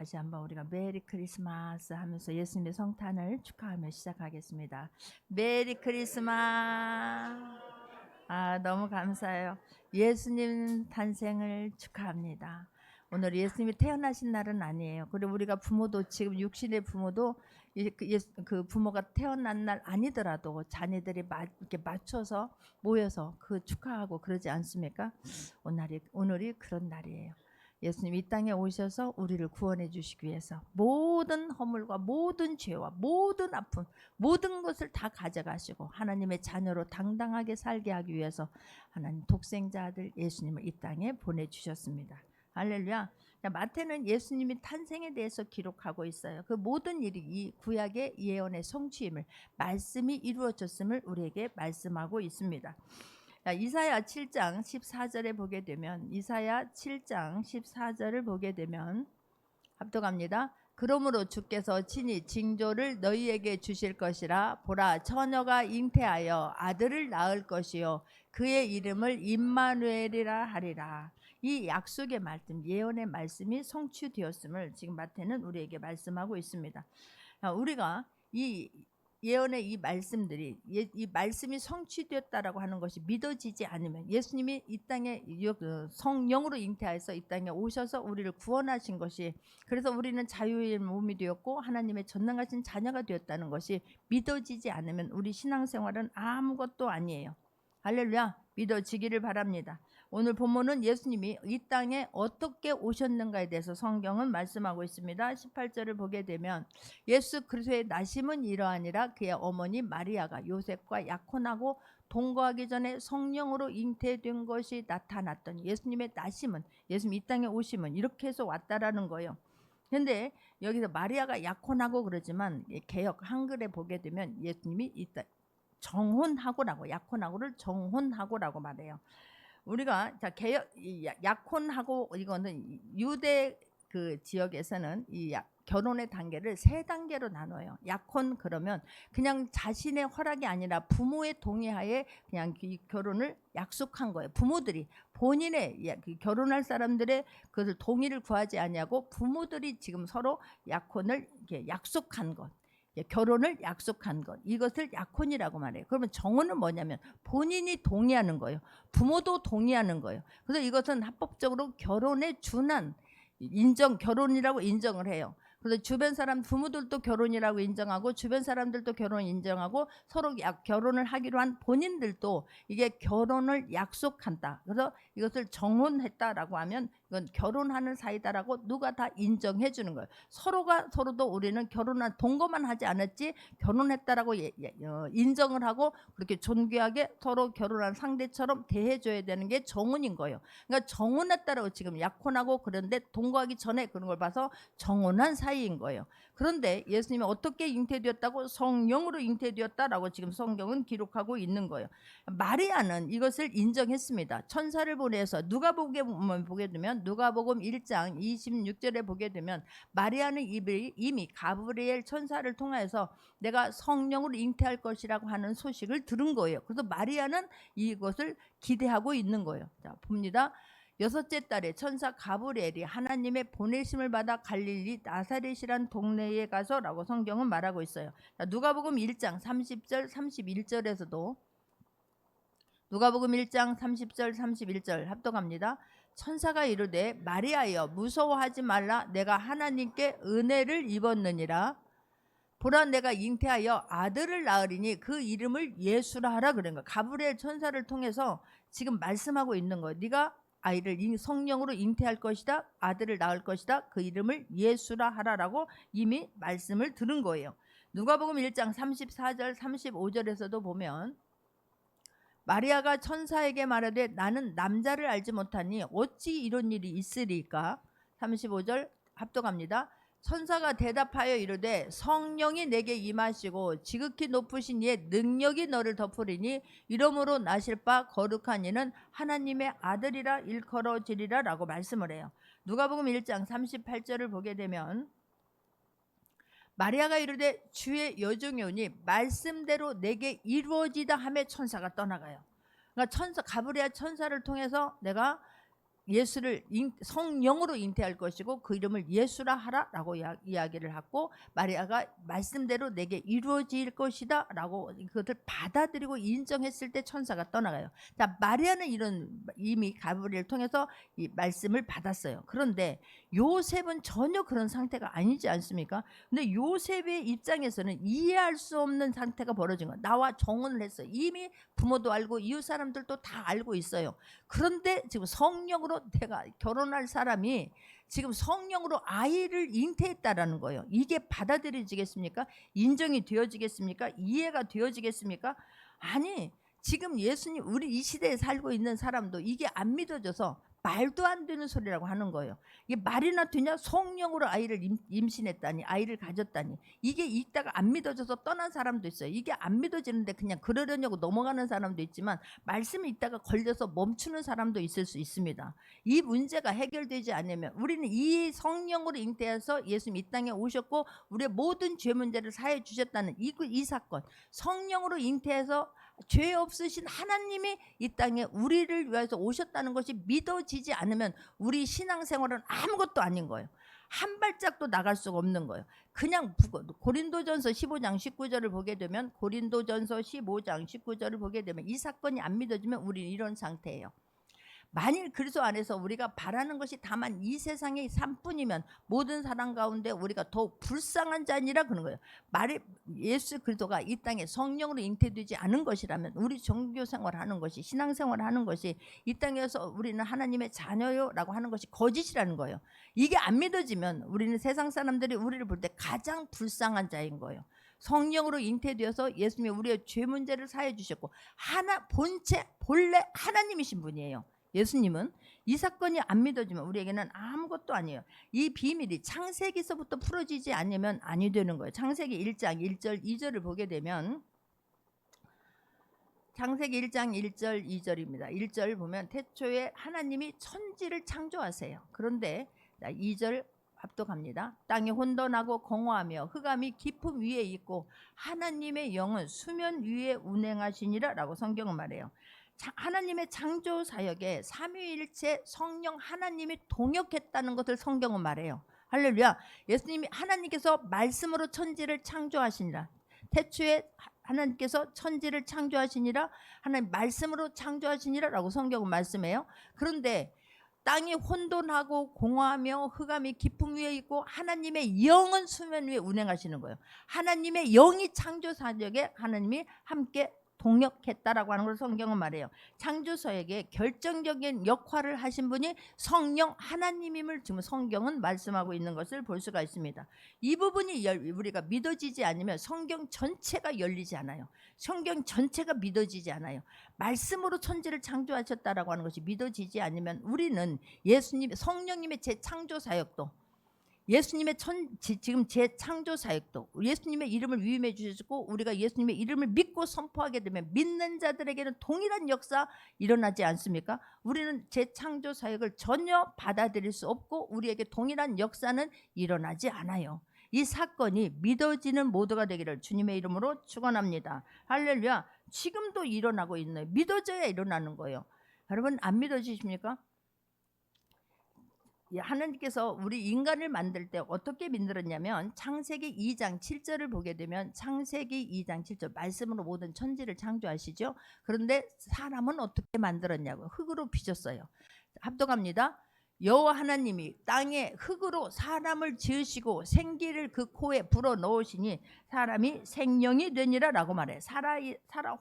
다시 한번 우리가 메리 크리스마스 하면서 예수님의 성탄을 축하하며 시작하겠습니다. 메리 크리스마스. 너무 감사해요. 예수님 탄생을 축하합니다. 오늘 예수님이 태어나신 날은 아니에요. 그리고 우리가 부모도 지금 육신의 부모도 그 부모가 태어난 날 아니더라도 자녀들이 이렇게 맞춰서 모여서 그 축하하고 그러지 않습니까? 오늘이 그런 날이에요. 예수님이 이 땅에 오셔서 우리를 구원해 주시기 위해서 모든 허물과 모든 죄와 모든 아픔, 모든 것을 다 가져가시고 하나님의 자녀로 당당하게 살게 하기 위해서 하나님 독생자 아들 예수님을 이 땅에 보내주셨습니다. 할렐루야. 마태는 예수님이 탄생에 대해서 기록하고 있어요. 그 모든 일이 이 구약의 예언의 성취임을, 말씀이 이루어졌음을 우리에게 말씀하고 있습니다. 이사야 7장 14절에 보게 되면, 이사야 7장 14절을 보게 되면 합독합니다. 그러므로 주께서 친히 징조를 너희에게 주실 것이라. 보라, 처녀가 잉태하여 아들을 낳을 것이요 그의 이름을 임마누엘이라 하리라. 이 약속의 말씀, 예언의 말씀이 성취되었음을 지금 마태는 우리에게 말씀하고 있습니다. 우리가 이 예언의 이 말씀들이, 이 말씀이 성취되었다라고 하는 것이 믿어지지 않으면, 예수님이 이 땅에 성령으로 잉태하여서 이 땅에 오셔서 우리를 구원하신 것이, 그래서 우리는 자유의 몸이 되었고 하나님의 전능하신 자녀가 되었다는 것이 믿어지지 않으면 우리 신앙생활은 아무것도 아니에요. 할렐루야. 믿어지기를 바랍니다. 오늘 본문은 예수님이 이 땅에 어떻게 오셨는가에 대해서 성경은 말씀하고 있습니다. 18절을 보게 되면, 예수 그리스도의 나심은 이러하니라. 그의 어머니 마리아가 요셉과 약혼하고 동거하기 전에 성령으로 잉태된 것이 나타났더니, 예수님의 나심은, 예수님 이 땅에 오심은 이렇게 해서 왔다라는 거예요. 근데 여기서 마리아가 약혼하고 그러지만 개역 한글에 보게 되면 예수님이 이 땅 정혼하고라고, 약혼하고를 정혼하고라고 말해요. 우리가 개역 약혼하고, 이거는 유대 그 지역에서는 이 결혼의 단계를 3단계로 나눠요. 약혼 그러면 그냥 자신의 허락이 아니라 부모의 동의하에 그냥 이 결혼을 약속한 거예요. 부모들이 본인의 결혼할 사람들의 그 동의를 구하지 아니하고 부모들이 지금 서로 약혼을 이렇게 약속한 것, 결혼을 약속한 것, 이것을 약혼이라고 말해요. 그러면 정혼은 뭐냐면 본인이 동의하는 거예요. 부모도 동의하는 거예요. 그래서 이것은 합법적으로 결혼에 준한 결혼이라고 인정을 해요. 그래서 주변 사람, 부모들도 결혼이라고 인정하고 주변 사람들도 결혼 인정하고 서로 결혼을 하기로 한 본인들도 이게 결혼을 약속한다. 그래서 이것을 정혼했다라고 하면 이건 결혼하는 사이다라고 누가 다 인정해 주는 거예요. 서로가 서로도 우리는 결혼한 동거만 하지 않았지 결혼했다라고 인정을 하고 그렇게 존귀하게 서로 결혼한 상대처럼 대해줘야 되는 게 정혼인 거예요. 그러니까 정혼했다라고 지금 약혼하고 그런데 동거하기 전에 그런 걸 봐서 정혼한 사이인 거예요. 그런데 예수님이 어떻게 잉태되었다고? 성령으로 잉태되었다라고 지금 성경은 기록하고 있는 거예요. 마리아는 이것을 인정했습니다. 천사를 보내서 누가복음을 보게 되면, 누가복음 1장 26절에 보게 되면 마리아는 이미 가브리엘 천사를 통해서 내가 성령으로 잉태할 것이라고 하는 소식을 들은 거예요. 그래서 마리아는 이것을 기대하고 있는 거예요. 자, 봅니다. 6째 달에 천사 가브리엘이 하나님의 보내심을 받아 갈릴리 나사렛이란 동네에 가서라고 성경은 말하고 있어요. 자, 누가복음 1장 30절 31절에서도, 누가복음 1장 30절 31절 합독합니다. 천사가 이르되 마리아여 무서워하지 말라. 내가 하나님께 은혜를 입었느니라. 보라, 내가 잉태하여 아들을 낳으리니 그 이름을 예수라 하라. 그런 거예요. 가브리엘 천사를 통해서 지금 말씀하고 있는 거예요. 네가 아이를 성령으로 잉태할 것이다. 아들을 낳을 것이다. 그 이름을 예수라 하라라고 이미 말씀을 들은 거예요. 누가복음 1장 34절 35절에서도 보면 마리아가 천사에게 말하되 나는 남자를 알지 못하니 어찌 이런 일이 있으리까? 35절 합독합니다. 천사가 대답하여 이르되 성령이 내게 임하시고 지극히 높으신 이의 능력이 너를 덮으리니 이러므로 나실 바 거룩한 이는 하나님의 아들이라 일컬어지리라 라고 말씀을 해요. 누가복음 1장 38절을 보게 되면 마리아가 이르되 주의 여종이 오니 말씀대로 내게 이루어지다 하며 천사가 떠나가요. 그러니까 가브리엘 천사를 통해서 내가 예수를 성령으로 잉태할 것이고 그 이름을 예수라 하라라고 이야기를 하고, 마리아가 말씀대로 내게 이루어질 것이다 라고 그것을 받아들이고 인정했을 때 천사가 떠나가요. 자, 마리아는 이미 가브리엘을 통해서 이 말씀을 받았어요. 그런데 요셉은 전혀 그런 상태가 아니지 않습니까? 근데 요셉의 입장에서는 이해할 수 없는 상태가 벌어진 거예요. 나와 정혼을 했어요. 이미 부모도 알고 이웃 사람들도 다 알고 있어요. 그런데 지금 성령으로 내가 결혼할 사람이 지금 성령으로 아이를 잉태했다라는 거예요. 이게 받아들여지겠습니까? 인정이 되어지겠습니까? 이해가 되어지겠습니까? 아니, 지금 예수님, 우리 이 시대에 살고 있는 사람도 이게 안 믿어져서 말도 안 되는 소리라고 하는 거예요. 이게 말이나 되냐? 성령으로 아이를 임신했다니, 아이를 가졌다니. 이게 읽다가 안 믿어져서 떠난 사람도 있어요. 이게 안 믿어지는데 그냥 그러려냐고 넘어가는 사람도 있지만, 말씀이 있다가 걸려서 멈추는 사람도 있을 수 있습니다. 이 문제가 해결되지 않으면, 우리는 이 성령으로 잉태해서 예수님 이 땅에 오셨고 우리의 모든 죄 문제를 사해 주셨다는 이 사건, 성령으로 잉태해서 죄 없으신 하나님이 이 땅에 우리를 위해서 오셨다는 것이 믿어지지 않으면 우리 신앙생활은 아무것도 아닌 거예요. 한 발짝도 나갈 수가 없는 거예요. 그냥 고린도전서 15장 19절을 보게 되면, 고린도전서 15장 19절을 보게 되면 이 사건이 안 믿어지면 우리는 이런 상태예요. 만일 그리스도 안에서 우리가 바라는 것이 다만 이 세상의 삶뿐이면 모든 사람 가운데 우리가 더욱 불쌍한 자니라 그런 거예요. 예수 그리스도가 이 땅에 성령으로 잉태되지 않은 것이라면, 우리 종교 생활하는 것이, 신앙생활 하는 것이, 이 땅에서 우리는 하나님의 자녀요라고 하는 것이 거짓이라는 거예요. 이게 안 믿어지면 우리는 세상 사람들이 우리를 볼 때 가장 불쌍한 자인 거예요. 성령으로 잉태되어서 예수님이 우리의 죄 문제를 사해 주셨고, 본래 하나님이신 분이에요. 예수님은. 이 사건이 안 믿어지면 우리에게는 아무것도 아니에요. 이 비밀이 창세기서부터 풀어지지 않으면 아니 되는 거예요. 창세기 1장 1절 2절을 보게 되면, 창세기 1장 1절 2절입니다. 1절 보면 태초에 하나님이 천지를 창조하세요. 그런데 2절 합독합니다. 땅이 혼돈하고 공허하며 흑암이 깊음 위에 있고 하나님의 영은 수면 위에 운행하시니라 라고 성경은 말해요. 하나님의 창조 사역에 삼위일체 성령 하나님이 동역했다는 것을 성경은 말해요. 할렐루야. 예수님이, 하나님께서 말씀으로 천지를 창조하시니라. 태초에 하나님께서 천지를 창조하시니라, 하나님 말씀으로 창조하시니라 라고 성경은 말씀해요. 그런데 땅이 혼돈하고 공허하며 흑암이 깊음 위에 있고 하나님의 영은 수면 위에 운행하시는 거예요. 하나님의 영이 창조 사역에 하나님이 함께 동역했다라고 하는 걸 성경은 말해요. 창조사역에 결정적인 역할을 하신 분이 성령 하나님임을 지금 성경은 말씀하고 있는 것을 볼 수가 있습니다. 이 부분이 우리가 믿어지지 않으면 성경 전체가 열리지 않아요. 성경 전체가 믿어지지 않아요. 말씀으로 천지를 창조하셨다라고 하는 것이 믿어지지 않으면 우리는 예수님, 성령님의 재창조사역도, 예수님의 지금 재창조 사역도, 예수님의 이름을 위임해 주시고 우리가 예수님의 이름을 믿고 선포하게 되면 믿는 자들에게는 동일한 역사 일어나지 않습니까? 우리는 재창조 사역을 전혀 받아들일 수 없고 우리에게 동일한 역사는 일어나지 않아요. 이 사건이 믿어지는 모두가 되기를 주님의 이름으로 축원합니다. 할렐루야. 지금도 일어나고 있네요. 믿어져야 일어나는 거예요. 여러분, 안 믿어지십니까? 하나님께서 우리 인간을 만들 때 어떻게 만들었냐면, 창세기 2장 7절을 보게 되면, 창세기 2장 7절 말씀으로 모든 천지를 창조하시죠. 그런데 사람은 어떻게 만들었냐고, 흙으로 빚었어요. 합독합니다. 여호와 하나님이 땅에 흙으로 사람을 지으시고 생기를 그 코에 불어 넣으시니 사람이 생명이 되니라 라고 말해요. 살아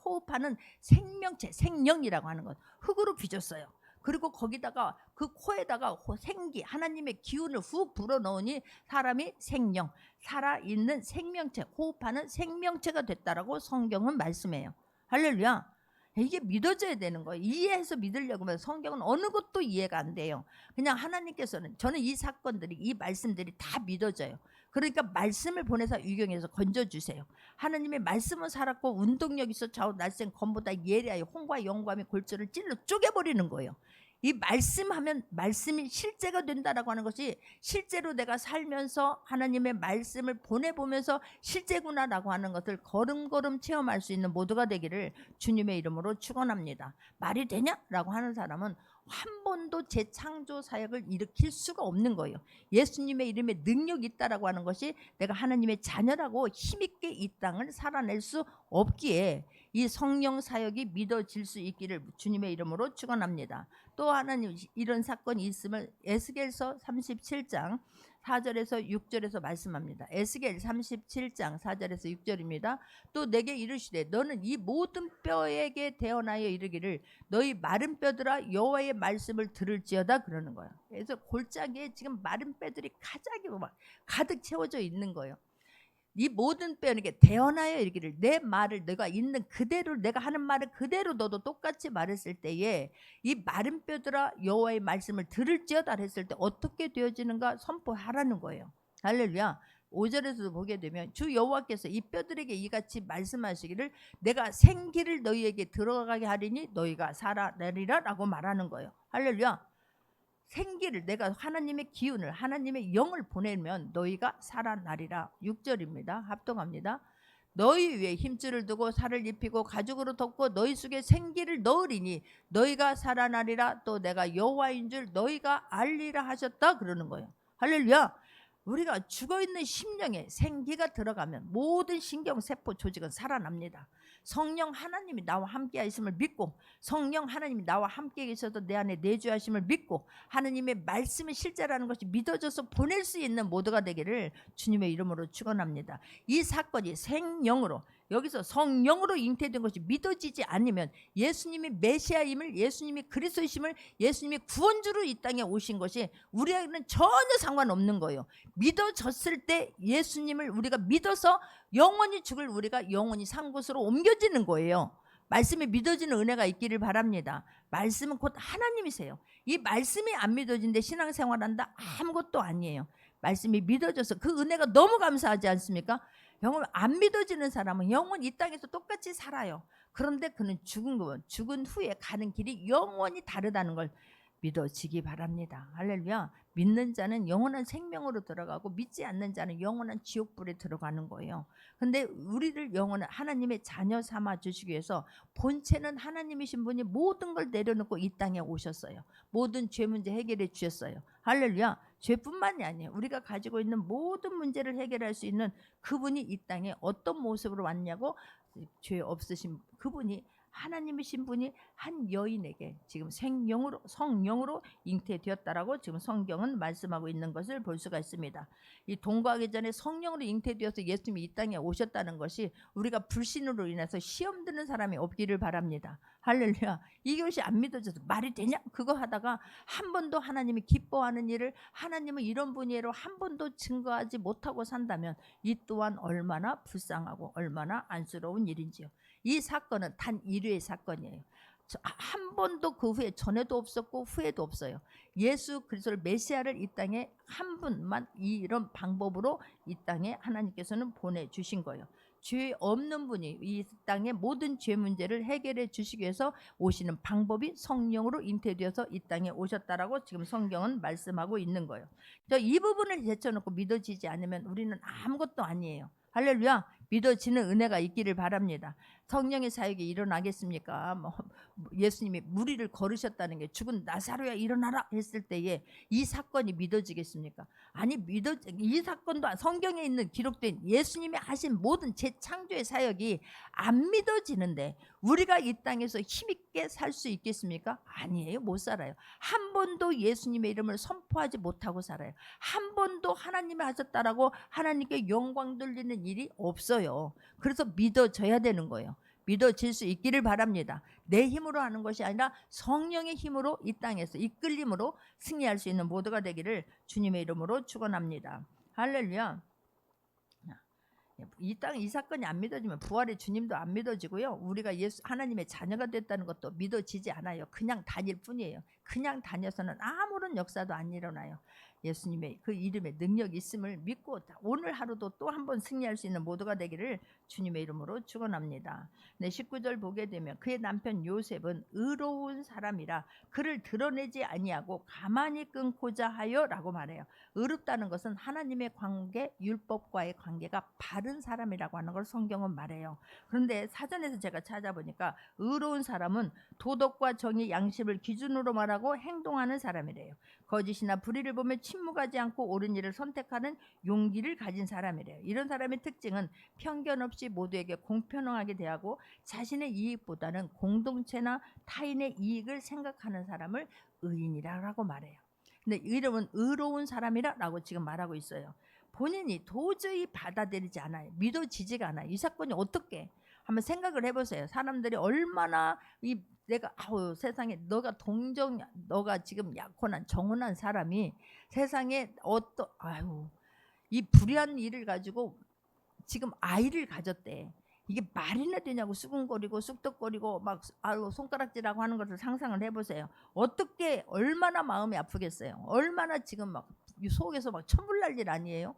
호흡하는 생명체, 생명이라고 하는 것, 흙으로 빚었어요. 그리고 거기다가 그 코에다가 생기, 하나님의 기운을 훅 불어넣으니 사람이 생명, 살아있는 생명체, 호흡하는 생명체가 됐다라고 성경은 말씀해요. 할렐루야. 이게 믿어져야 되는 거예요. 이해해서 믿으려고 하면 성경은 어느 것도 이해가 안 돼요. 그냥 하나님께서는, 저는 이 사건들이, 이 말씀들이 다 믿어져요. 그러니까 말씀을 보내서 유경에서 건져주세요. 하나님의 말씀은 살았고 운동력 있어 좌우 날쌘 검보다 예리하여 홍과 영광의 골조를 찔러 쪼개버리는 거예요. 이 말씀하면 말씀이 실제가 된다라고 하는 것이, 실제로 내가 살면서 하나님의 말씀을 보내보면서 실제구나라고 하는 것을 걸음걸음 체험할 수 있는 모두가 되기를 주님의 이름으로 축원합니다. 말이 되냐라고 하는 사람은 한 번도 재창조 사역을 일으킬 수가 없는 거예요. 예수님의 이름에 능력이 있다라고 하는 것이 내가 하나님의 자녀라고 힘있게 이 땅을 살아낼 수 없기에 이 성령 사역이 믿어질 수 있기를 주님의 이름으로 축원합니다. 또 하나님 이런 사건이 있음을 에스겔서 37장 4절에서 6절에서 말씀합니다. 에스겔 37장 4절에서 6절입니다. 또 내게 이르시되 너는 이 모든 뼈에게 대언하여 이르기를 너희 마른 뼈들아 여호와의 말씀을 들을지어다 그러는 거예요. 그래서 골짜기에 지금 마른 뼈들이 가득 채워져 있는 거예요. 이 모든 뼈에게 대언하여 이르기를 내 말을 내가 있는 그대로 내가 하는 말을 그대로 너도 똑같이 말했을 때에 이 마른 뼈들아 여호와의 말씀을 들을지어다 했을 때 어떻게 되어지는가 선포하라는 거예요. 할렐루야. 5절에서도 보게 되면 주 여호와께서 이 뼈들에게 이같이 말씀하시기를 내가 생기를 너희에게 들어가게 하리니 너희가 살아내리라 라고 말하는 거예요. 할렐루야. 생기를 내가 하나님의 기운을 하나님의 영을 보내면 너희가 살아나리라. 6절입니다. 합동합니다. 너희 위에 힘줄을 두고 살을 입히고 가죽으로 덮고 너희 속에 생기를 넣으리니 너희가 살아나리라. 또 내가 여호와인 줄 너희가 알리라 하셨다 그러는 거예요. 할렐루야. 우리가 죽어있는 심령에 생기가 들어가면 모든 신경세포 조직은 살아납니다. 성령 하나님이 나와 함께 하심을 믿고 성령 하나님이 나와 함께 계셔서 내 안에 내주하심을 믿고 하나님의 말씀이 실제라는 것이 믿어져서 보낼 수 있는 모두가 되기를 주님의 이름으로 축원합니다. 이 사건이 생령으로 여기서 성령으로 잉태된 것이 믿어지지 않으면 예수님이 메시아임을 예수님이 그리스도이심을 예수님이 구원주로 이 땅에 오신 것이 우리에게는 전혀 상관없는 거예요. 믿어졌을 때 예수님을 우리가 믿어서 영원히 죽을 우리가 영원히 산 곳으로 옮겨지는 거예요. 말씀이 믿어지는 은혜가 있기를 바랍니다. 말씀은 곧 하나님이세요. 이 말씀이 안 믿어진데 신앙생활한다? 아무것도 아니에요. 말씀이 믿어져서 그 은혜가 너무 감사하지 않습니까? 영원 안 믿어지는 사람은 영원 이 땅에서 똑같이 살아요. 그런데 그는 죽은 후에 가는 길이 영원히 다르다는 걸 믿어지기 바랍니다. 할렐루야. 믿는 자는 영원한 생명으로 들어가고 믿지 않는 자는 영원한 지옥불에 들어가는 거예요. 근데 우리를 영원한 하나님의 자녀 삼아 주시기 위해서 본체는 하나님이신 분이 모든 걸 내려놓고 이 땅에 오셨어요. 모든 죄 문제 해결해 주셨어요. 할렐루야. 죄뿐만이 아니에요. 우리가 가지고 있는 모든 문제를 해결할 수 있는 그분이 이 땅에 어떤 모습으로 왔냐고 죄 없으신 그분이 하나님이신 분이 한 여인에게 지금 성령으로 잉태되었다라고 지금 성경은 말씀하고 있는 것을 볼 수가 있습니다. 이 동거하기 전에 성령으로 잉태되어서 예수님이 이 땅에 오셨다는 것이 우리가 불신으로 인해서 시험 드는 사람이 없기를 바랍니다. 할렐루야. 이것이 안 믿어져서 말이 되냐? 그거 하다가 한 번도 하나님이 기뻐하는 일을 하나님은 이런 분이에요 한 번도 증거하지 못하고 산다면 이 또한 얼마나 불쌍하고 얼마나 안쓰러운 일인지요. 이 사건은 단 1회의 사건이에요. 한 번도 그 후에 전에도 없었고 후에도 없어요. 예수 그리스도를 메시아를 이 땅에 한 분만 이런 방법으로 이 땅에 하나님께서는 보내주신 거예요. 죄 없는 분이 이 땅의 모든 죄 문제를 해결해 주시기 위해서 오시는 방법이 성령으로 잉태되어서 이 땅에 오셨다라고 지금 성경은 말씀하고 있는 거예요. 이 부분을 제쳐놓고 믿어지지 않으면 우리는 아무것도 아니에요. 할렐루야. 믿어지는 은혜가 있기를 바랍니다. 성령의 사역이 일어나겠습니까? 예수님이 무리를 걸으셨다는 게 죽은 나사로야 일어나라 했을 때에 이 사건이 믿어지겠습니까? 아니 이 사건도 성경에 있는 기록된 예수님이 하신 모든 재창조의 사역이 안 믿어지는데 우리가 이 땅에서 힘있게 살 수 있겠습니까? 아니에요. 못 살아요. 한 번도 예수님의 이름을 선포하지 못하고 살아요. 한 번도 하나님이 하셨다라고 하나님께 영광 돌리는 일이 없어요. 그래서 믿어져야 되는 거예요. 믿어질 수 있기를 바랍니다. 내 힘으로 하는 것이 아니라 성령의 힘으로 이 땅에서 이끌림으로 승리할 수 있는 모두가 되기를 주님의 이름으로 축원합니다. 할렐루야. 이 사건이 안 믿어지면 부활의 주님도 안 믿어지고요. 우리가 하나님의 자녀가 됐다는 것도 믿어지지 않아요. 그냥 다닐 뿐이에요. 그냥 다녀서는 아무런 역사도 안 일어나요. 예수님의 그 이름에 능력이 있음을 믿고 오늘 하루도 또 한 번 승리할 수 있는 모두가 되기를 주님의 이름으로 축원합니다. 19절 보게 되면 그의 남편 요셉은 의로운 사람이라 그를 드러내지 아니하고 가만히 끊고자 하여라고 말해요. 의롭다는 것은 하나님의 관계, 율법과의 관계가 바른 사람이라고 하는 걸 성경은 말해요. 그런데 사전에서 제가 찾아보니까 의로운 사람은 도덕과 정의, 양심을 기준으로 말하고 판단하고 행동하는 사람이래요. 거짓이나 불의를 보며 침묵하지 않고 옳은 일을 선택하는 용기를 가진 사람이래요. 이런 사람의 특징은 편견 없이 모두에게 공평하게 대하고 자신의 이익보다는 공동체나 타인의 이익을 생각하는 사람을 의인이라고 말해요. 근데 이름은 의로운 사람이라고 지금 말하고 있어요. 본인이 도저히 받아들이지 않아요. 믿어지지가 않아요. 이 사건이 어떻게? 한번 생각을 해보세요. 사람들이 얼마나 내가 세상에 너가 지금 약혼한 정혼한 사람이 세상에 이 불의한 일을 가지고 지금 아이를 가졌대. 이게 말이나 되냐고 수근거리고 쑥덕거리고 막 손가락질하고 하는 것을 상상을 해보세요. 어떻게 얼마나 마음이 아프겠어요. 얼마나 지금 막 속에서 막 천불 날 일 아니에요.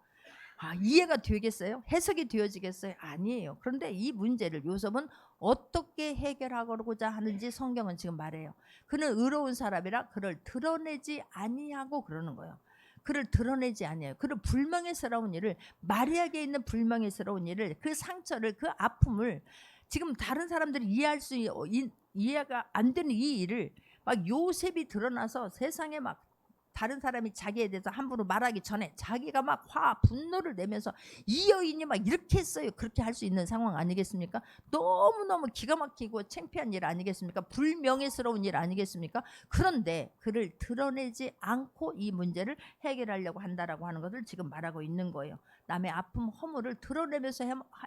이해가 되겠어요? 해석이 되어지겠어요? 아니에요. 그런데 이 문제를 요셉은 어떻게 해결하고자 하는지 성경은 지금 말해요. 그는 의로운 사람이라 그를 드러내지 아니하고 그러는 거예요. 그를 드러내지 아니해요. 그를 불명예스러운 일을, 마리아에게 있는 불명예스러운 일을, 그 상처를, 그 아픔을 지금 다른 사람들이 이해가 안 되는 이 일을 막 요셉이 드러나서 세상에 막 다른 사람이 자기에 대해서 함부로 말하기 전에 자기가 막 분노를 내면서 이 여인이 막 이렇게 했어요. 그렇게 할 수 있는 상황 아니겠습니까? 너무너무 기가 막히고 창피한 일 아니겠습니까? 불명예스러운 일 아니겠습니까? 그런데 그를 드러내지 않고 이 문제를 해결하려고 한다라고 하는 것을 지금 말하고 있는 거예요. 남의 아픔, 허물을 드러내면서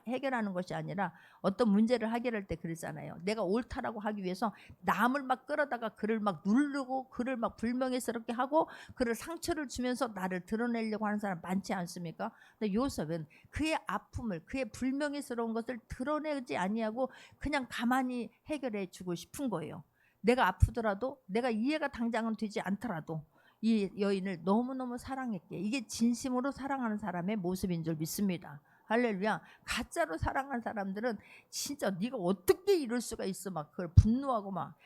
해결하는 것이 아니라 어떤 문제를 해결할 때 그러잖아요. 내가 옳다라고 하기 위해서 남을 막 끌어다가 그를 막 누르고 그를 막 불명예스럽게 하고 그를 상처를 주면서 나를 드러내려고 하는 사람 많지 않습니까? 근데 요셉은 그의 아픔을, 그의 불명예스러운 것을 드러내지 아니하고 그냥 가만히 해결해 주고 싶은 거예요. 내가 아프더라도, 내가 이해가 당장은 되지 않더라도 이 여인을 너무너무 사랑했기에, 이게 진심으로 사랑하는 사람의 모습인 줄 믿습니다. 할렐루야. 가짜로 사랑한 사람들은 진짜 네가 어떻게 이럴 수가 있어 막 그걸 분노하고 막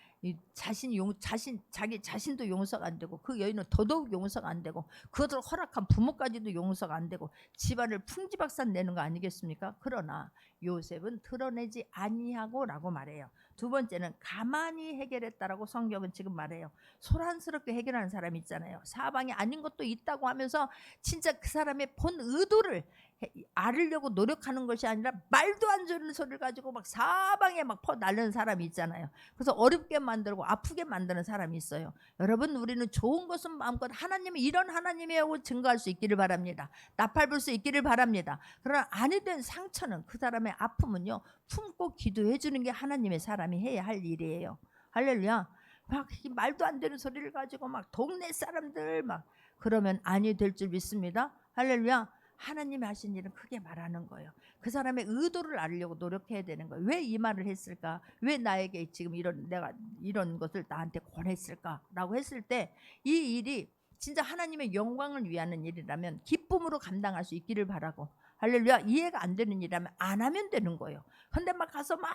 자기 자신도 용서가 안 되고 그 여인은 더더욱 용서가 안 되고 그것을 허락한 부모까지도 용서가 안 되고 집안을 풍지박산 내는 거 아니겠습니까? 그러나 요셉은 드러내지 아니하고라고 말해요. 두 번째는 가만히 해결했다라고 성경은 지금 말해요. 소란스럽게 해결하는 사람이 있잖아요. 사방이 아닌 것도 있다고 하면서 진짜 그 사람의 본 의도를 알으려고 노력하는 것이 아니라 말도 안 되는 소리를 가지고 막 사방에 막 퍼날리는 사람이 있잖아요. 그래서 어렵게 만들고 아프게 만드는 사람이 있어요. 여러분, 우리는 좋은 것은 마음껏 하나님이 이런 하나님이라고 증거할 수 있기를 바랍니다. 나팔 수 있기를 바랍니다. 그러나 아니된 상처는, 그 사람의 아픔은요, 품고 기도해 주는 게 하나님의 사람이 해야 할 일이에요. 할렐루야. 막 말도 안 되는 소리를 가지고 막 동네 사람들 막 그러면 아니 될 줄 믿습니다. 할렐루야. 하나님이 하신 일은 크게 말하는 거예요. 그 사람의 의도를 알려고 노력해야 되는 거예요. 왜 이 말을 했을까? 왜 나에게 지금 내가 이런 것을 나한테 권했을까라고 했을 때 이 일이 진짜 하나님의 영광을 위하는 일이라면 기쁨으로 감당할 수 있기를 바라고, 할렐루야. 이해가 안 되는 일이라면 안 하면 되는 거예요. 근데 막 가서 막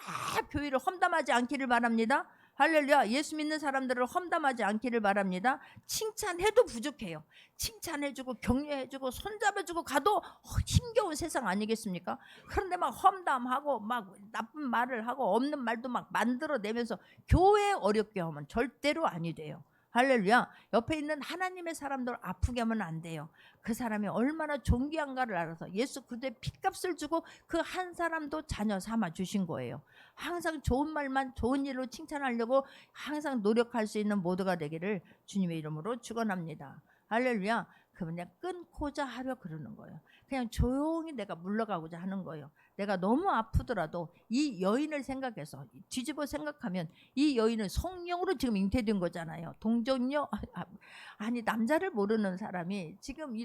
교회를 험담하지 않기를 바랍니다. 할렐루야. 예수 믿는 사람들을 험담하지 않기를 바랍니다. 칭찬해도 부족해요. 칭찬해주고 격려해주고 손잡아주고 가도 힘겨운 세상 아니겠습니까? 그런데 막 험담하고 막 나쁜 말을 하고 없는 말도 막 만들어내면서 교회 어렵게 하면 절대로 아니 돼요. 할렐루야. 옆에 있는 하나님의 사람들 아프게 하면 안 돼요. 그 사람이 얼마나 존귀한가를 알아서 예수 그리스도의 핏값을 주고 그 한 사람도 자녀 삼아 주신 거예요. 항상 좋은 말만, 좋은 일로 칭찬하려고 항상 노력할 수 있는 모두가 되기를 주님의 이름으로 축원합니다. 할렐루야. 그냥 끊고자 하려 그러는 거예요. 그냥 조용히 내가 물러가고자 하는 거예요. 내가 너무 아프더라도 이 여인을 생각해서 뒤집어 생각하면 이 여인은 성령으로 지금 잉태된 거잖아요. 동정녀 아니 남자를 모르는 사람이 지금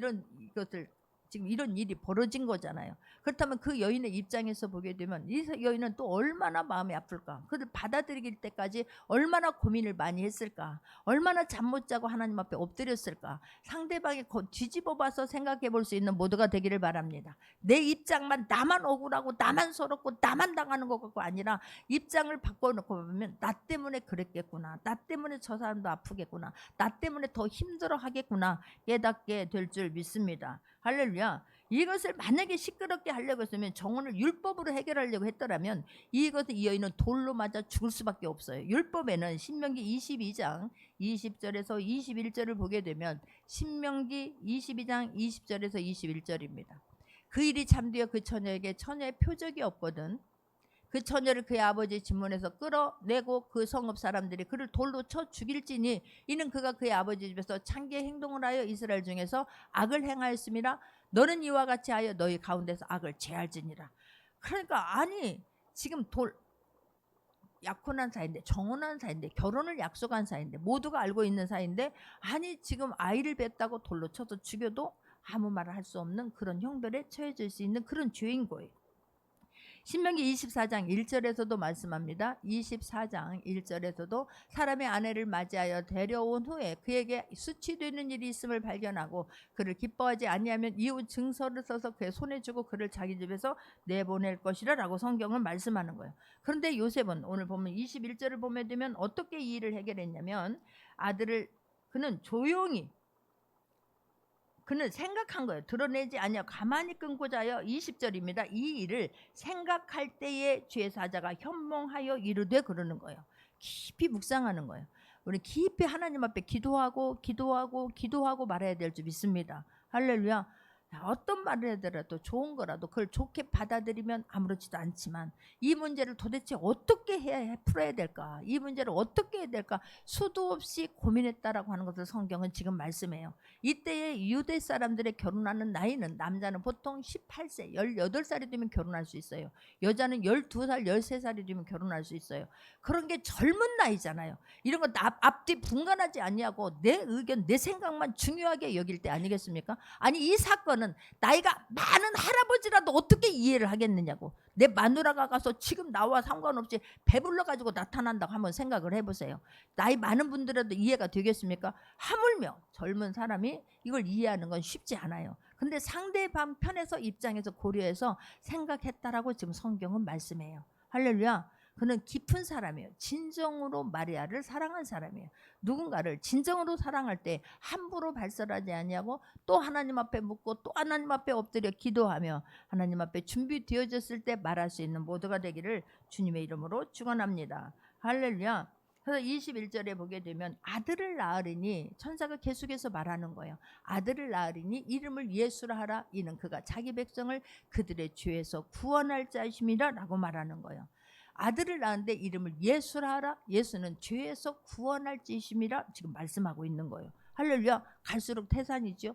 지금 이런 일이 벌어진 거잖아요. 그렇다면 그 여인의 입장에서 보게 되면 이 여인은 또 얼마나 마음이 아플까? 그를 받아들일 때까지 얼마나 고민을 많이 했을까? 얼마나 잠 못 자고 하나님 앞에 엎드렸을까? 상대방이 뒤집어 봐서 생각해 볼 수 있는 모두가 되기를 바랍니다. 내 입장만, 나만 억울하고 나만 서럽고 나만 당하는 것 같고 아니라 입장을 바꿔놓고 보면 나 때문에 그랬겠구나, 나 때문에 저 사람도 아프겠구나, 나 때문에 더 힘들어 하겠구나 깨닫게 될 줄 믿습니다. 할렐루야. 이것을 만약에 시끄럽게 하려고 했으면 정혼을 율법으로 해결하려고 했더라면 이것은 이 여인은 돌로 맞아 죽을 수밖에 없어요. 율법에는 신명기 22장 20절에서 21절을 보게 되면 신명기 22장 20절에서 21절입니다. 그 일이 잠되어 그 처녀에게 처녀의 표적이 없거든 그 처녀를 그의 아버지 집문에서 끌어내고 그 성읍 사람들이 그를 돌로 쳐 죽일지니 이는 그가 그의 아버지 집에서 창기의 행동을 하여 이스라엘 중에서 악을 행하였음이라 너는 이와 같이 하여 너희 가운데서 악을 제할지니라. 그러니까 아니 지금 약혼한 사이인데 정혼한 사이인데 결혼을 약속한 사이인데 모두가 알고 있는 사이인데 아니 지금 아이를 뱉다고 돌로 쳐서 죽여도 아무 말을 할 수 없는 그런 형벌에 처해질 수 있는 그런 죄인 거예요. 신명기 24장 1절에서도 말씀합니다. 24장 1절에서도 사람의 아내를 맞이하여 데려온 후에 그에게 수치되는 일이 있음을 발견하고 그를 기뻐하지 아니하면 이웃 증서를 써서 그의 손에 주고 그를 자기 집에서 내보낼 것이라 라고 성경은 말씀하는 거예요. 그런데 요셉은 오늘 보면 21절을 보게 되면 어떻게 이 일을 해결했냐면 아들을 그는 조용히 그는 생각한 거예요. 드러내지 아니하고 가만히 끊고자 하여 20절입니다. 이 일을 생각할 때에 죄사자가 현몽하여 이르되 그러는 거예요. 깊이 묵상하는 거예요. 우리 깊이 하나님 앞에 기도하고 말해야 될 줄 믿습니다. 할렐루야. 어떤 말을 하더라도 좋은 거라도 그걸 좋게 받아들이면 아무렇지도 않지만 이 문제를 도대체 어떻게 해야 풀어야 될까? 이 문제를 어떻게 해야 될까? 수도 없이 고민했다라고 하는 것을 성경은 지금 말씀해요. 이때의 유대 사람들의 결혼하는 나이는 남자는 보통 18세, 18살이 되면 결혼할 수 있어요. 여자는 12살, 13살이 되면 결혼할 수 있어요. 그런 게 젊은 나이잖아요. 이런 거 앞뒤 분간하지 아니하고 내 의견, 내 생각만 중요하게 여길 때 아니겠습니까? 아니 이 사건은 나이가 많은 할아버지라도 어떻게 이해를 하겠느냐고. 내 마누라가 가서 지금 나와 상관없이 배불러 가지고 나타난다고 한번 생각을 해보세요. 나이 많은 분들라도 이해가 되겠습니까? 하물며 젊은 사람이 이걸 이해하는 건 쉽지 않아요. 근데 상대방 편에서 입장에서 고려해서 생각했다라고 지금 성경은 말씀해요. 할렐루야. 그는 깊은 사람이에요. 진정으로 마리아를 사랑한 사람이에요. 누군가를 진정으로 사랑할 때 함부로 발설하지 아니하고 또 하나님 앞에 묻고 또 하나님 앞에 엎드려 기도하며 하나님 앞에 준비되어졌을 때 말할 수 있는 모두가 되기를 주님의 이름으로 축원합니다. 할렐루야. 그래서 21절에 보게 되면 아들을 낳으리니 천사가 계속해서 말하는 거예요. 아들을 낳으리니 이름을 예수라 하라. 이는 그가 자기 백성을 그들의 죄에서 구원할 자이심이라 라고 말하는 거예요. 아들을 낳은데 이름을 예수라 하라. 예수는 죄에서 구원할 자이심이라 지금 말씀하고 있는 거예요. 할렐루야. 갈수록 태산이죠.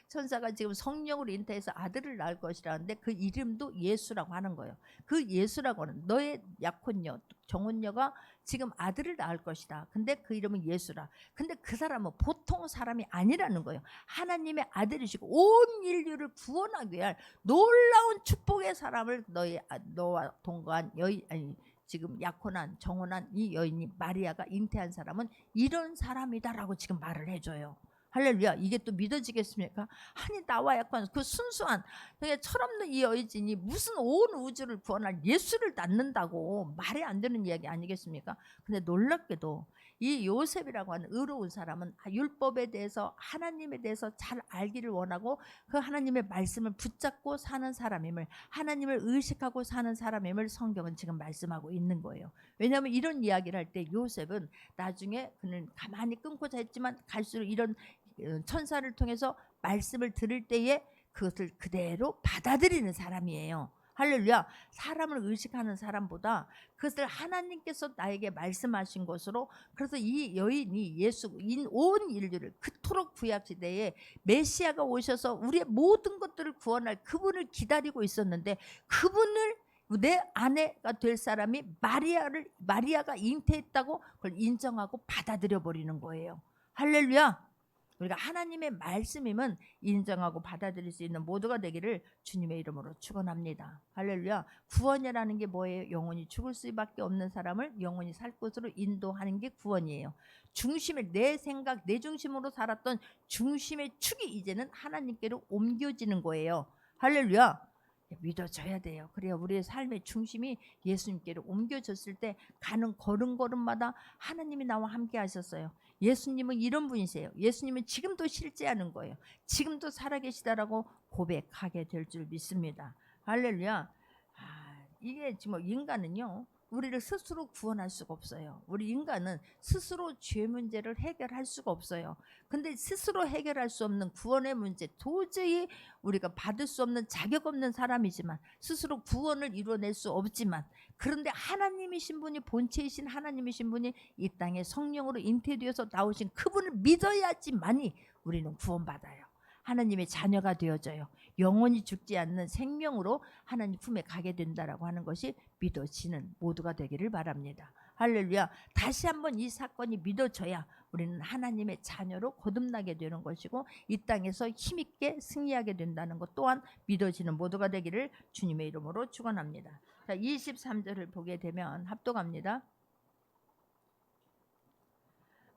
천사가 지금 성령으로 인터해서 아들을 낳을 것이라는데 그 이름도 예수라고 하는 거예요. 그 예수라고 하는 너의 약혼녀 정혼녀가 지금 아들을 낳을 것이다. 근데 그 이름은 예수라. 근데 그 사람은 보통 사람이 아니라는 거예요. 하나님의 아들이시고 온 인류를 구원하기 위한 놀라운 축복의 사람을 너와 동거한 여인 아니 지금 약혼한 정혼한 이 여인이 마리아가 잉태한 사람은 이런 사람이다라고 지금 말을 해줘요. 할렐루야. 이게 또 믿어지겠습니까? 아니 나와 약간 그 순수한 그냥 철없는 이 여인이 무슨 온 우주를 구원할 예수를 낳는다고 말이 안 되는 이야기 아니겠습니까? 근데 놀랍게도 이 요셉이라고 하는 의로운 사람은 율법에 대해서 하나님에 대해서 잘 알기를 원하고 그 하나님의 말씀을 붙잡고 사는 사람임을 하나님을 의식하고 사는 사람임을 성경은 지금 말씀하고 있는 거예요. 왜냐하면 이런 이야기를 할 때 요셉은 나중에 그는 가만히 끊고자 했지만 갈수록 이런 천사를 통해서 말씀을 들을 때에 그것을 그대로 받아들이는 사람이에요. 할렐루야. 사람을 의식하는 사람보다 그것을 하나님께서 나에게 말씀하신 것으로 그래서 이 여인이 온 인류를 그토록 구약시대에 메시아가 오셔서 우리의 모든 것들을 구원할 그분을 기다리고 있었는데 그분을 내 아내가 될 사람이 마리아가 잉태했다고 그걸 인정하고 받아들여 버리는 거예요. 할렐루야. 우리가 하나님의 말씀임은 인정하고 받아들일 수 있는 모두가 되기를 주님의 이름으로 축원합니다. 할렐루야. 구원이라는 게 뭐예요? 영원히 죽을 수밖에 없는 사람을 영원히 살 곳으로 인도하는 게 구원이에요. 중심을 내 생각 내 중심으로 살았던 중심의 축이 이제는 하나님께로 옮겨지는 거예요. 할렐루야. 믿어져야 돼요. 그래야 우리의 삶의 중심이 예수님께로 옮겨졌을 때 가는 걸음걸음마다 하나님이 나와 함께 하셨어요. 예수님은 이런 분이세요. 예수님은 지금도 실제하는 거예요. 지금도 살아계시다라고 고백하게 될 줄 믿습니다. 할렐루야. 이게 지금 인간은요, 우리를 스스로 구원할 수가 없어요. 우리 인간은 스스로 죄 문제를 해결할 수가 없어요. 근데 스스로 해결할 수 없는 구원의 문제, 도저히 우리가 받을 수 없는 자격 없는 사람이지만, 스스로 구원을 이뤄낼 수 없지만, 그런데 하나님이신 분이, 본체이신 하나님이신 분이 이 땅에 성령으로 잉태되어서 나오신 그분을 믿어야지만이 우리는 구원받아요. 하나님의 자녀가 되어져요. 영원히 죽지 않는 생명으로 하나님 품에 가게 된다라고 하는 것이 믿어지는 모두가 되기를 바랍니다. 할렐루야. 다시 한번 이 사건이 믿어져야 우리는 하나님의 자녀로 거듭나게 되는 것이고, 이 땅에서 힘있게 승리하게 된다는 것 또한 믿어지는 모두가 되기를 주님의 이름으로 축원합니다. 자, 23절을 보게 되면 합독합니다.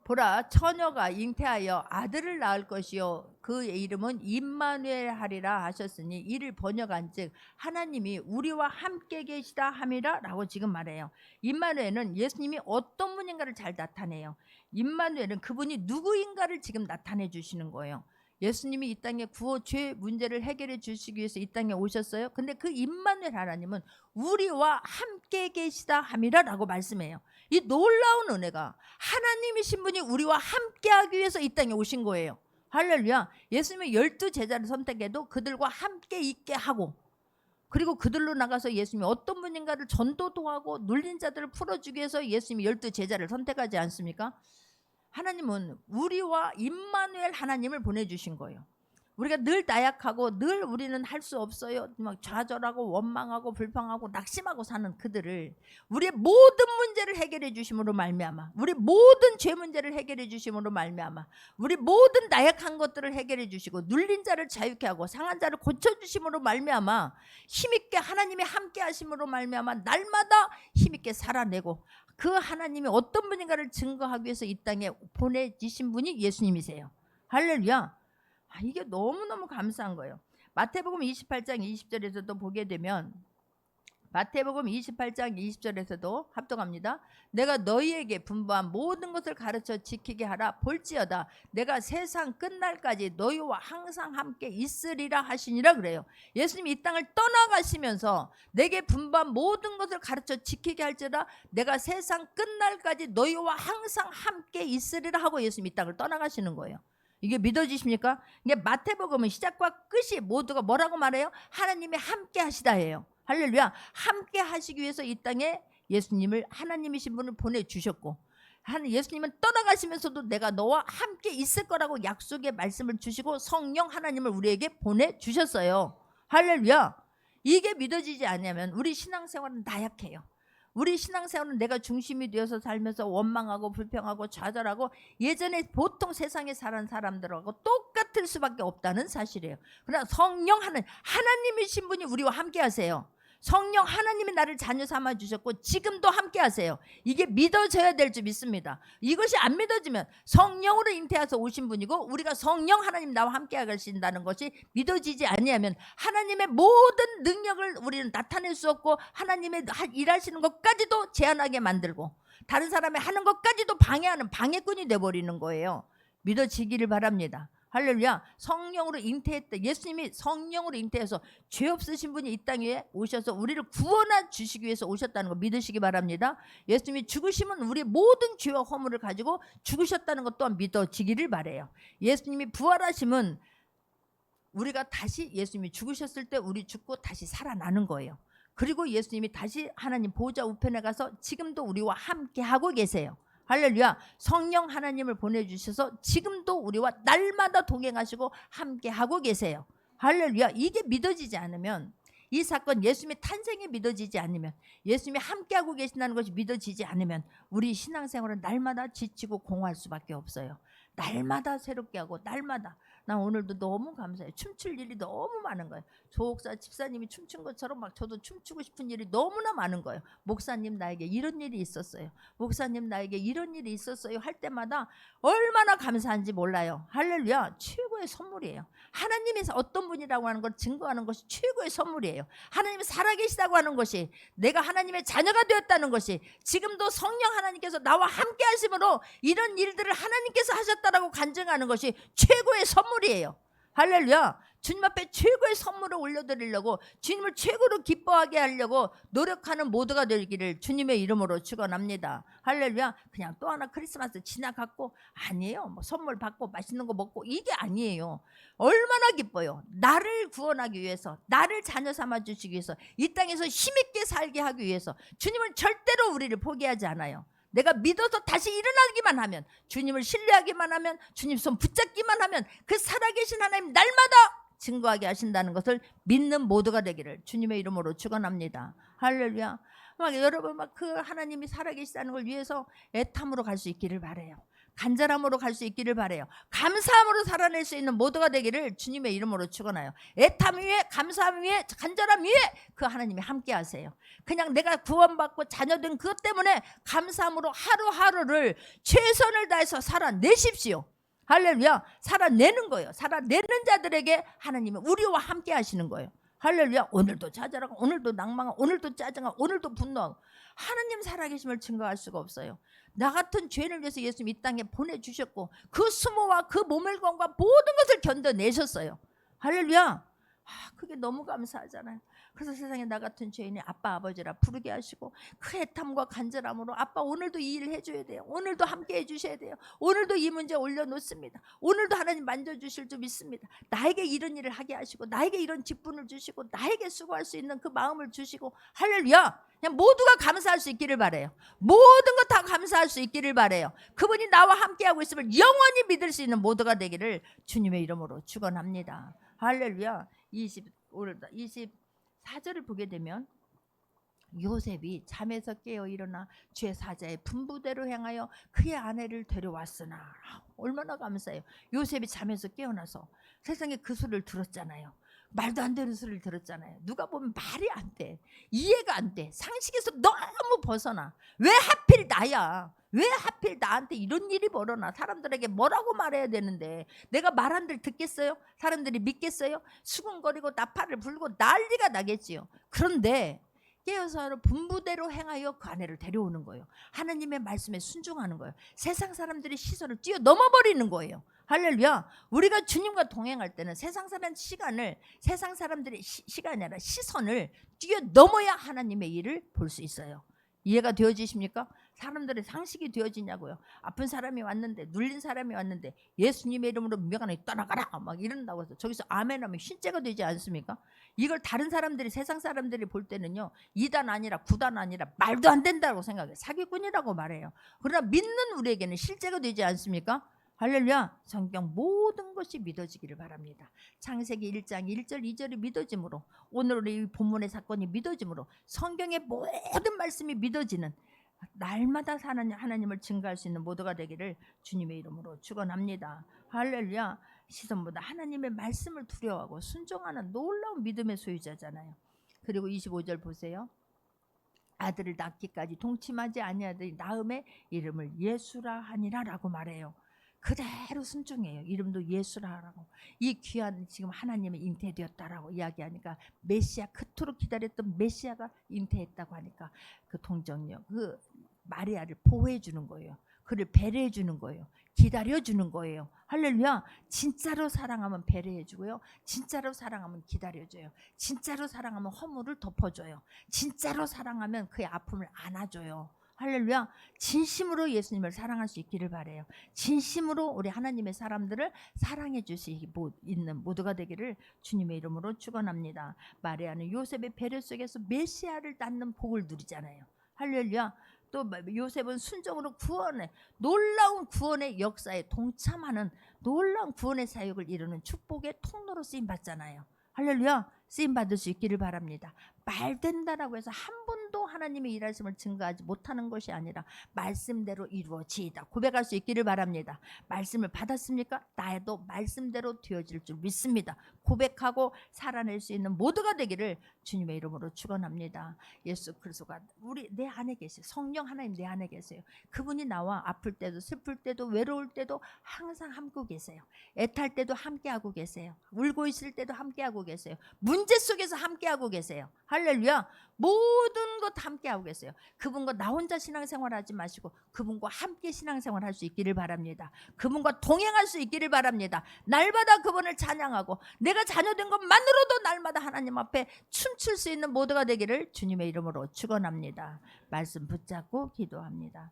보라, 처녀가 잉태하여 아들을 낳을 것이요 그의 이름은 임마누엘 하리라 하셨으니, 이를 번역한즉 하나님이 우리와 함께 계시다 함이라 라고 지금 말해요. 임마누엘은 예수님이 어떤 분인가를 잘 나타내요. 임마누엘은 그분이 누구인가를 지금 나타내 주시는 거예요. 예수님이 이 땅에 죄 문제를 해결해 주시기 위해서 이 땅에 오셨어요. 근데 그 임마누엘 하나님은 우리와 함께 계시다 함이라 라고 말씀해요. 이 놀라운 은혜가 하나님이신 분이 우리와 함께하기 위해서 이 땅에 오신 거예요. 할렐루야. 예수님이 12 제자를 선택해도 그들과 함께 있게 하고, 그리고 그들로 나가서 예수님이 어떤 분인가를 전도도 하고 눌린 자들을 풀어주기 위해서 예수님이 12 제자를 선택하지 않습니까? 하나님은 우리와 임마누엘 하나님을 보내주신 거예요. 우리가 늘 나약하고 늘 우리는 할 수 없어요, 막 좌절하고 원망하고 불평하고 낙심하고 사는 그들을 우리의 모든 문제를 해결해 주심으로 말미암아, 우리 모든 죄 문제를 해결해 주심으로 말미암아, 우리 모든 나약한 것들을 해결해 주시고 눌린 자를 자유케 하고 상한 자를 고쳐 주심으로 말미암아, 힘있게 하나님이 함께 하심으로 말미암아 날마다 힘있게 살아내고, 그 하나님이 어떤 분인가를 증거하기 위해서 이 땅에 보내주신 분이 예수님이세요. 할렐루야. 이게 너무너무 감사한 거예요. 마태복음 28장 20절에서도 보게 되면, 마태복음 28장 20절에서도 합독합니다. 내가 너희에게 분부한 모든 것을 가르쳐 지키게 하라. 볼지어다 내가 세상 끝날까지 너희와 항상 함께 있으리라 하시니라 그래요. 예수님이 이 땅을 떠나가시면서 내게 분부한 모든 것을 가르쳐 지키게 할지라 내가 세상 끝날까지 너희와 항상 함께 있으리라 하고 예수님이 이 땅을 떠나가시는 거예요. 이게 믿어지십니까? 이게 마태복음은 시작과 끝이 모두가 뭐라고 말해요? 하나님이 함께 하시다예요. 할렐루야. 함께 하시기 위해서 이 땅에 예수님을, 하나님이신 분을 보내주셨고, 예수님은 떠나가시면서도 내가 너와 함께 있을 거라고 약속의 말씀을 주시고 성령 하나님을 우리에게 보내주셨어요. 할렐루야. 이게 믿어지지 않으면 우리 신앙생활은 나약해요. 우리 신앙생활은 내가 중심이 되어서 살면서 원망하고 불평하고 좌절하고 예전에 보통 세상에 살은 사람들하고 똑같을 수밖에 없다는 사실이에요. 그러나 성령 하나님이신 분이 우리와 함께 하세요. 성령 하나님이 나를 자녀 삼아 주셨고 지금도 함께 하세요. 이게 믿어져야 될 줄 믿습니다. 이것이 안 믿어지면 성령으로 잉태해서 오신 분이고, 우리가 성령 하나님 나와 함께 하신다는 것이 믿어지지 아니하면 하나님의 모든 능력을 우리는 나타낼 수 없고, 하나님의 일하시는 것까지도 제한하게 만들고 다른 사람의 하는 것까지도 방해하는 방해꾼이 되어버리는 거예요. 믿어지기를 바랍니다. 할렐루야. 성령으로 잉태했다. 예수님이 성령으로 잉태해서 죄 없으신 분이 이 땅 위에 오셔서 우리를 구원해 주시기 위해서 오셨다는 거 믿으시기 바랍니다. 예수님이 죽으심은 우리의 모든 죄와 허물을 가지고 죽으셨다는 것 또한 믿어지기를 바라요. 예수님이 부활하심은 우리가 다시, 예수님이 죽으셨을 때 우리 죽고 다시 살아나는 거예요. 그리고 예수님이 다시 하나님 보좌 우편에 가서 지금도 우리와 함께 하고 계세요. 할렐루야. 성령 하나님을 보내주셔서 지금도 우리와 날마다 동행하시고 함께하고 계세요. 할렐루야. 이게 믿어지지 않으면, 이 사건 예수님의 탄생이 믿어지지 않으면, 예수님이 함께하고 계신다는 것이 믿어지지 않으면 우리 신앙생활은 날마다 지치고 공허할 수밖에 없어요. 날마다 새롭게 하고 날마다 난 오늘도 너무 감사해요. 춤출 일이 너무 많은 거예요. 조옥사 집사님이 춤춘 것처럼 막 저도 춤추고 싶은 일이 너무나 많은 거예요. 목사님 나에게 이런 일이 있었어요. 목사님 나에게 이런 일이 있었어요. 할 때마다 얼마나 감사한지 몰라요. 할렐루야. 최고의 선물이에요. 하나님이 어떤 분이라고 하는 걸 증거하는 것이 최고의 선물이에요. 하나님이 살아계시다고 하는 것이, 내가 하나님의 자녀가 되었다는 것이, 지금도 성령 하나님께서 나와 함께 하심으로 이런 일들을 하나님께서 하셨다라고 간증하는 것이 최고의 선물이에요. 할렐루야. 주님 앞에 최고의 선물을 올려드리려고, 주님을 최고로 기뻐하게 하려고 노력하는 모두가 되기를 주님의 이름으로 축원합니다. 할렐루야. 그냥 또 하나 크리스마스 지나갔고 아니에요. 뭐 선물 받고 맛있는 거 먹고 이게 아니에요. 얼마나 기뻐요. 나를 구원하기 위해서, 나를 자녀 삼아 주시기 위해서, 이 땅에서 힘있게 살게 하기 위해서 주님은 절대로 우리를 포기하지 않아요. 내가 믿어서 다시 일어나기만 하면, 주님을 신뢰하기만 하면, 주님 손 붙잡기만 하면 그 살아계신 하나님 날마다 증거하게 하신다는 것을 믿는 모두가 되기를 주님의 이름으로 축원합니다. 할렐루야. 막 여러분 막 그 하나님이 살아계시다는 걸 위해서 애탐으로 갈 수 있기를 바래요. 간절함으로 갈 수 있기를 바래요. 감사함으로 살아낼 수 있는 모두가 되기를 주님의 이름으로 축원해요. 애탐 위에, 감사함 위에, 간절함 위에 그 하나님이 함께 하세요. 그냥 내가 구원받고 자녀된 그것 때문에 감사함으로 하루하루를 최선을 다해서 살아내십시오. 할렐루야. 살아내는 거예요. 살아내는 자들에게 하나님은 우리와 함께 하시는 거예요. 할렐루야. 오늘도 좌절하고, 오늘도 낭망하고, 오늘도 짜증하고, 오늘도 분노하고, 하나님 살아계심을 증거할 수가 없어요. 나 같은 죄인을 위해서 예수님 이 땅에 보내주셨고, 그 수모와 그 모멸감과 모든 것을 견뎌내셨어요. 할렐루야. 그게 너무 감사하잖아요. 그래서 세상에 나 같은 죄인이 아빠 아버지라 부르게 하시고, 그 애탐과 간절함으로 아빠 오늘도 이 일을 해줘야 돼요. 오늘도 함께 해주셔야 돼요. 오늘도 이 문제 올려놓습니다. 오늘도 하나님 만져주실 줄 믿습니다. 나에게 이런 일을 하게 하시고, 나에게 이런 직분을 주시고, 나에게 수고할 수 있는 그 마음을 주시고, 할렐루야. 그냥 모두가 감사할 수 있기를 바래요. 모든 것 다 감사할 수 있기를 바래요. 그분이 나와 함께하고 있음을 영원히 믿을 수 있는 모두가 되기를 주님의 이름으로 축원합니다. 할렐루야. 24절을 보게 되면, 요셉이 잠에서 깨어 일어나 죄 사자의 분부대로 행하여 그의 아내를 데려왔으나, 얼마나 감사해요. 요셉이 잠에서 깨어나서 세상에 그 소리를 들었잖아요. 말도 안 되는 소리를 들었잖아요. 누가 보면 말이 안 돼. 이해가 안 돼. 상식에서 너무 벗어나. 왜 하필 나야? 왜 하필 나한테 이런 일이 벌어나? 사람들에게 뭐라고 말해야 되는데 내가 말한 대로 듣겠어요? 사람들이 믿겠어요? 수군거리고 나팔을 불고 난리가 나겠지요. 그런데 깨어서 분부대로 행하여 그 아내를 데려오는 거예요. 하나님의 말씀에 순종하는 거예요. 세상 사람들의 시선을 뛰어넘어버리는 거예요. 할렐루야. 우리가 주님과 동행할 때는 세상 사람들의 시간이 아니라 시선을 뛰어넘어야 하나님의 일을 볼 수 있어요. 이해가 되어지십니까? 사람들의 상식이 되어지냐고요. 아픈 사람이 왔는데, 눌린 사람이 왔는데 예수님의 이름으로 명하노니 떠나가라 막 이런다고 해서 저기서 아멘하면 흰죄가 되지 않습니까? 이걸 다른 사람들이, 세상 사람들이 볼 때는요, 2단 아니라 9단 아니라 말도 안 된다고 생각해요. 사기꾼이라고 말해요. 그러나 믿는 우리에게는 실제가 되지 않습니까? 할렐루야. 성경 모든 것이 믿어지기를 바랍니다. 창세기 1장 1절 2절이 믿어짐으로, 오늘 이 본문의 사건이 믿어짐으로, 성경의 모든 말씀이 믿어지는 날마다 사는 하나님을 증거할 수 있는 모두가 되기를 주님의 이름으로 축원합니다. 할렐루야. 시선보다 하나님의 말씀을 두려워하고 순종하는 놀라운 믿음의 소유자잖아요. 그리고 25절 보세요. 아들을 낳기까지 동침하지 아니하더니 낳음에 이름을 예수라 하니라 라고 말해요. 그대로 순종해요. 이름도 예수라라고. 이 귀한 지금 하나님의 잉태되었다라고 이야기하니까, 메시아, 그토록 기다렸던 메시아가 잉태했다고 하니까 그 동정녀, 그 마리아를 보호해 주는 거예요. 그를 배려해 주는 거예요. 기다려 주는 거예요. 할렐루야. 진짜로 사랑하면 배려해 주고요. 진짜로 사랑하면 기다려 줘요. 진짜로 사랑하면 허물을 덮어 줘요. 진짜로 사랑하면 그의 아픔을 안아 줘요. 할렐루야. 진심으로 예수님을 사랑할 수 있기를 바래요. 진심으로 우리 하나님의 사람들을 사랑해 주시고 있는 모두가 되기를 주님의 이름으로 축원합니다. 마리아는 요셉의 배려 속에서 메시아를 낳는 복을 누리잖아요. 할렐루야. 또 요셉은 순종으로 구원의, 놀라운 구원의 역사에 동참하는 놀라운 구원의 사역을 이루는 축복의 통로로 쓰임받잖아요. 할렐루야. 쓰임받을 수 있기를 바랍니다. 말 된다라고 해서 한 번도 하나님의 일하심을 증거하지 못하는 것이 아니라 말씀대로 이루어지이다 고백할 수 있기를 바랍니다. 말씀을 받았습니까? 나도 말씀대로 되어질 줄 믿습니다. 고백하고 살아낼 수 있는 모두가 되기를 주님의 이름으로 축원합니다. 예수 그리스도가 내 안에 계세요. 성령 하나님 내 안에 계세요. 그분이 나와 아플 때도 슬플 때도 외로울 때도 항상 함께 계세요. 애탈 때도 함께하고 계세요. 울고 있을 때도 함께하고 계세요. 문제 속에서 함께하고 계세요. 할렐루야. 모든 것 함께하고 계세요. 그분과 나 혼자 신앙생활하지 마시고 그분과 함께 신앙생활할 수 있기를 바랍니다. 그분과 동행할 수 있기를 바랍니다. 날마다 그분을 찬양하고 내가 자녀된 것만으로도 날마다 하나님 앞에 춤출 수 있는 모두가 되기를 주님의 이름으로 축원합니다. 말씀 붙잡고 기도합니다.